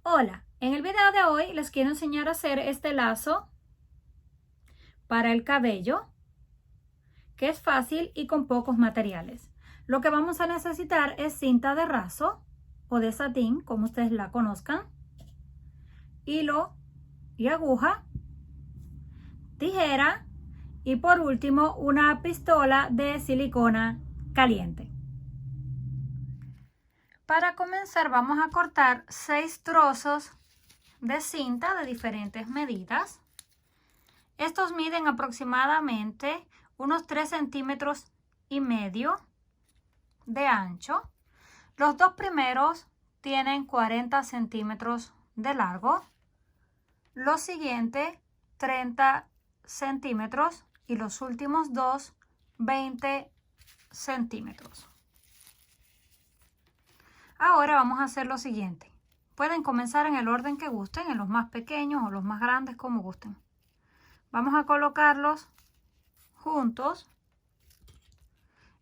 Hola, en el video de hoy les quiero enseñar a hacer este lazo para el cabello, que es fácil y con pocos materiales. Lo que vamos a necesitar es cinta de raso o de satín, como ustedes la conozcan, hilo y aguja, tijera y por último una pistola de silicona caliente. Para comenzar vamos a cortar 6 trozos de cinta de diferentes medidas. Estos miden aproximadamente unos 3,5 centímetros de ancho. Los dos primeros tienen 40 centímetros de largo. Los siguientes 30 centímetros y los últimos dos 20 centímetros. Ahora vamos a hacer lo siguiente. Pueden comenzar en el orden que gusten, en los más pequeños o los más grandes, como gusten. Vamos a colocarlos juntos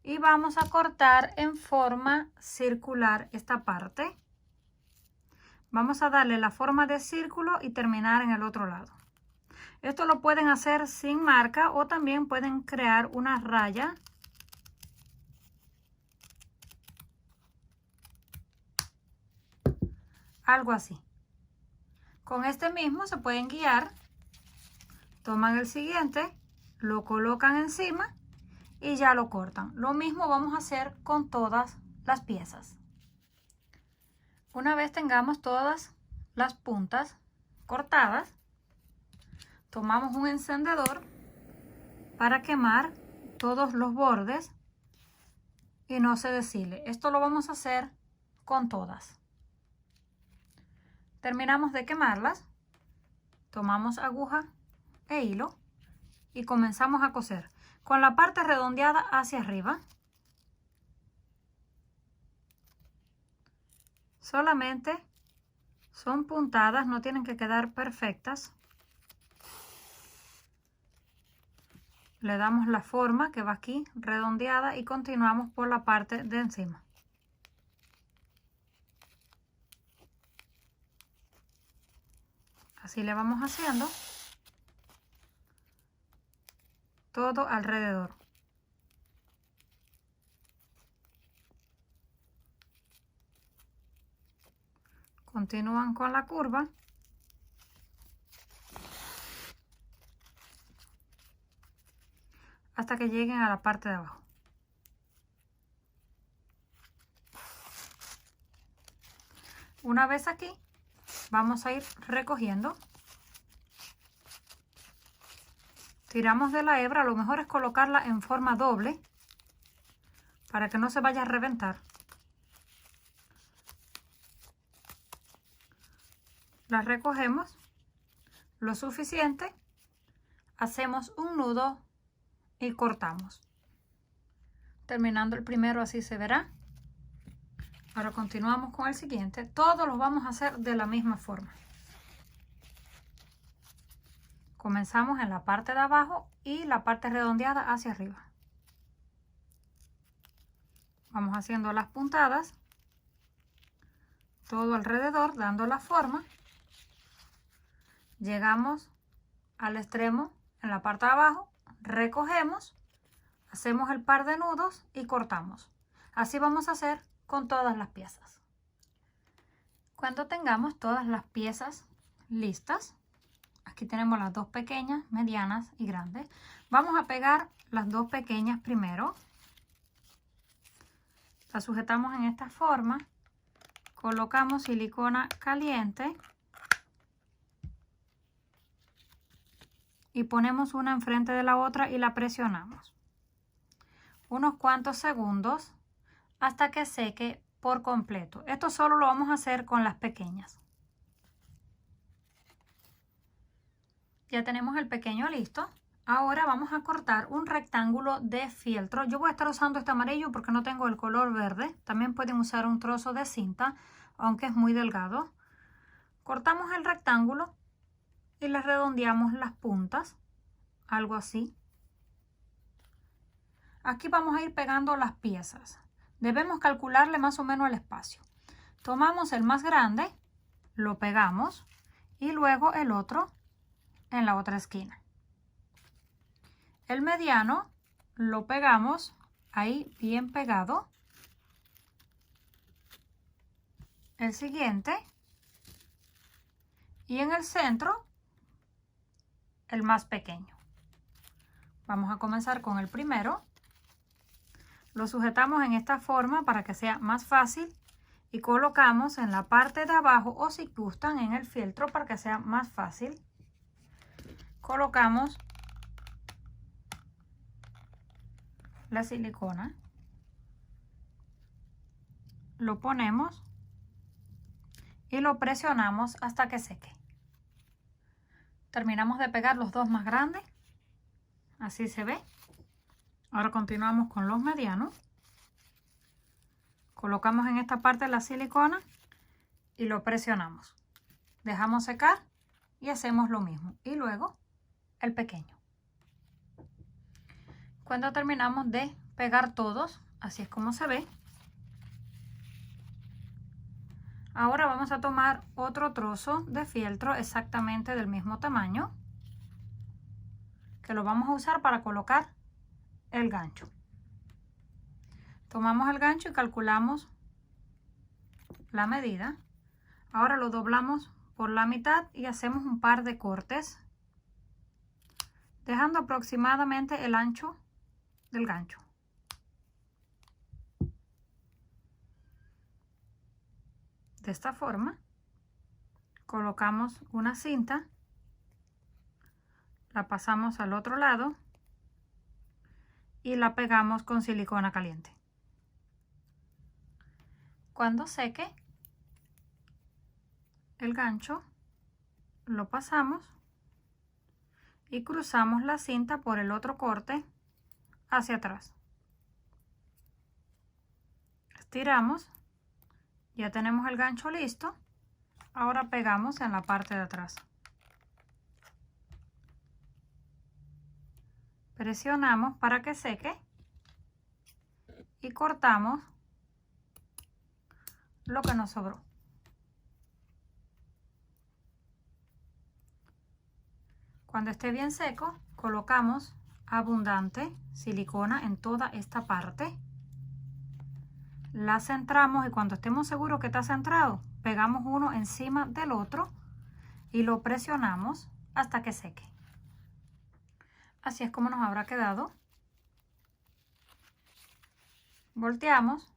y vamos a cortar en forma circular esta parte. Vamos a darle la forma de círculo y terminar en el otro lado. Esto lo pueden hacer sin marca o también pueden crear una raya. Algo así. Con este mismo se pueden guiar. Toman el siguiente, lo colocan encima y ya lo cortan. Lo mismo vamos a hacer con todas las piezas. Una vez tengamos todas las puntas cortadas, tomamos un encendedor para quemar todos los bordes y no se deshile. Esto lo vamos a hacer con todas. Terminamos de quemarlas, tomamos aguja e hilo y comenzamos a coser con la parte redondeada hacia arriba. Solamente son puntadas, no tienen que quedar perfectas. Le damos la forma que va aquí redondeada y continuamos por la parte de encima. Así le vamos haciendo todo alrededor. Continúan con la curva. Hasta que lleguen a la parte de abajo. Una vez aquí, vamos a ir recogiendo. Tiramos de la hebra, lo mejor es colocarla en forma doble para que no se vaya a reventar. La recogemos lo suficiente, hacemos un nudo y cortamos. Terminando el primero, así se verá. Ahora continuamos con el siguiente. Todos los vamos a hacer de la misma forma. Comenzamos en la parte de abajo y la parte redondeada hacia arriba. Vamos haciendo las puntadas, todo alrededor, dando la forma. Llegamos al extremo en la parte de abajo, recogemos, hacemos el par de nudos y cortamos. Así vamos a hacer con todas las piezas. Cuando tengamos todas las piezas listas, aquí tenemos las dos pequeñas, medianas y grandes. Vamos a pegar las dos pequeñas primero. Las sujetamos en esta forma. Colocamos silicona caliente. Y ponemos una enfrente de la otra y la presionamos. Unos cuantos segundos hasta que seque por completo. Esto solo lo vamos a hacer con las pequeñas. Ya tenemos el pequeño listo. Ahora vamos a cortar un rectángulo de fieltro. Yo voy a estar usando este amarillo porque no tengo el color verde. También pueden usar un trozo de cinta, aunque es muy delgado. Cortamos el rectángulo y le redondeamos las puntas, algo así. Aquí vamos a ir pegando las piezas. Debemos calcularle más o menos el espacio. Tomamos el más grande lo pegamos y luego el otro en la otra esquina. El mediano lo pegamos ahí bien pegado. El siguiente y en el centro el más pequeño. Vamos a comenzar con el primero. Lo sujetamos en esta forma para que sea más fácil y colocamos en la parte de abajo, o si gustan en el fieltro para que sea más fácil, colocamos la silicona, lo ponemos y lo presionamos hasta que seque. Terminamos de pegar los dos más grandes, así se ve. Ahora continuamos con los medianos. Colocamos en esta parte la silicona y lo presionamos. Dejamos secar y hacemos lo mismo. Y luego el pequeño. Cuando terminamos de pegar todos, así es como se ve. Ahora vamos a tomar otro trozo de fieltro exactamente del mismo tamaño, que lo vamos a usar para colocar el gancho. Tomamos el gancho y calculamos la medida. Ahora lo doblamos por la mitad y hacemos un par de cortes, dejando aproximadamente el ancho del gancho. De esta forma colocamos una cinta, la pasamos al otro lado y la pegamos con silicona caliente. Cuando seque el gancho, lo pasamos y cruzamos la cinta por el otro corte hacia atrás. Estiramos, ya tenemos el gancho listo. Ahora pegamos en la parte de atrás. Presionamos para que seque y cortamos lo que nos sobró. Cuando esté bien seco, colocamos abundante silicona en toda esta parte. La centramos y cuando estemos seguros que está centrado, pegamos uno encima del otro y lo presionamos hasta que seque. Así es como nos habrá quedado. Volteamos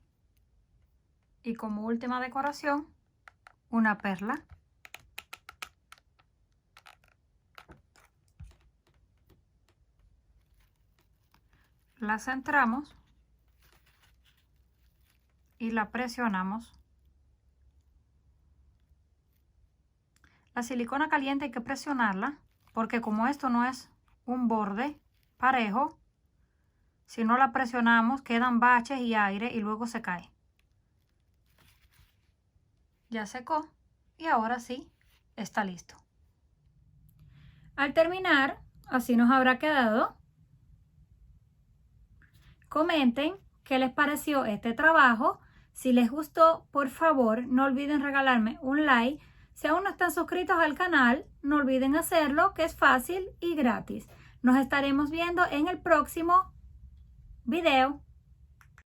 y como última decoración, una perla. La centramos y la presionamos. La silicona caliente hay que presionarla porque como esto no es un borde parejo, si no la presionamos quedan baches y aire y luego se cae. Ya secó y ahora sí está listo. Al terminar, así nos habrá quedado. Comenten qué les pareció este trabajo. Si les gustó, por favor, no olviden regalarme un like. Si aún no están suscritos al canal, no olviden hacerlo, que es fácil y gratis. Nos estaremos viendo en el próximo video.